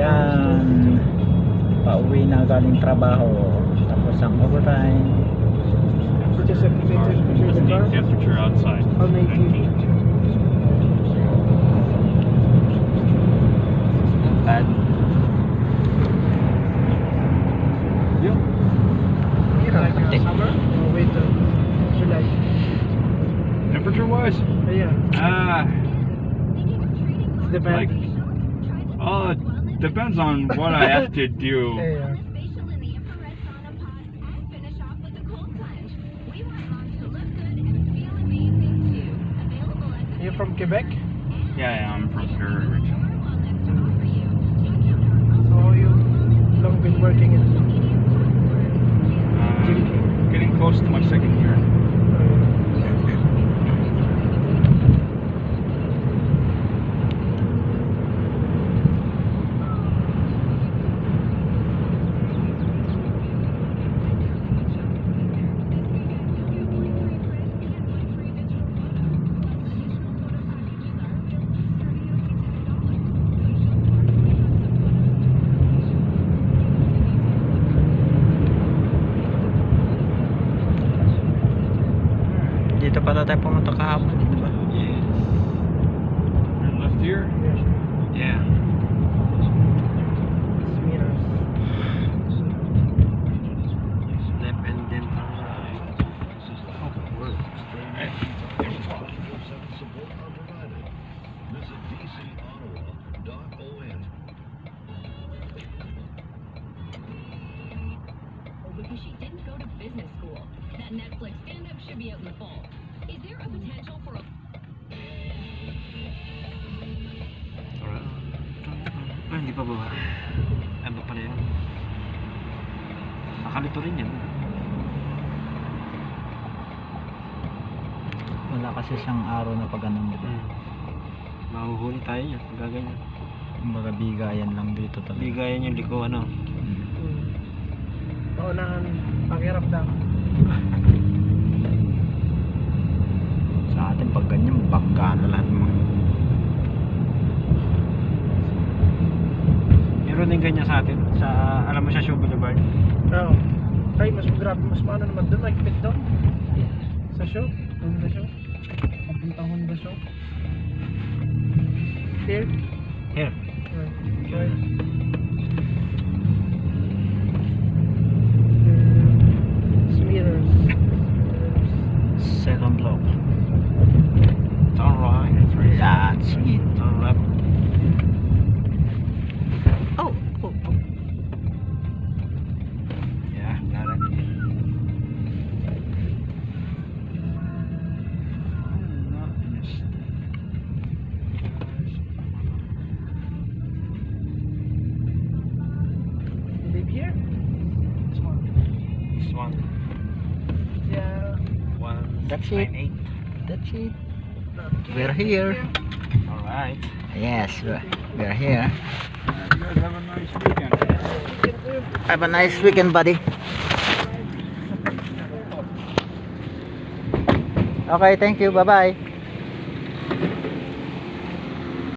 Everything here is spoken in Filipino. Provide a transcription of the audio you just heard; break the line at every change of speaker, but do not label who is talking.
Yan, pauwi na galing trabaho, tapos ang overtime.
Just estimated temperature of the car?
Temperature outside.
How 19?
At
Yep.
Like summer? Or winter? July?
Temperature wise?
Yeah.
Like,
Depends.
depends on what I have to do.
Yeah. You're from Quebec?
Yeah, I'm from Prairie Ridge.
So you long been working in
Getting close to my second year.
dito pala tayo pumunta kahapon, di ba?
Yes. Turn left here? Yeah.
Mirrors.
Left and then right.
Because she didn't go to business school. That Netflix stand-up should be out in the fall. Is there a potential for a...
Hindi pa ba? Ano pala yan? Nakalito rin yan. Wala kasi siyang araw na pag anong dito.
Mahuhuli tayo niya, gaganyan.
Kumbaga bigayan lang dito talaga.
Bigayan yung liko, ano?
Paunahan pakiramdam.
Sa atin pag ganyan, bangka na lahat mo.
Meron din ganyan sa atin, sa, alam mo siya, Show Boulevard.
Oo. Ay, mas grabe, mas paano naman doon, nagpit doon. Sa show, Honda show. Papuntang Honda show. Here?
Here.
Right. Mirrors.
Second block. Alright. That's it.
Alright.
Oh, oh, oh.
Yeah, got it.
You live here?
This one.
Yeah.
That's it.
198.
That's it. We're here.
Alright.
Yes, we're here.
You guys have a nice weekend.
Have a nice weekend, buddy. Okay, thank you. Bye-bye.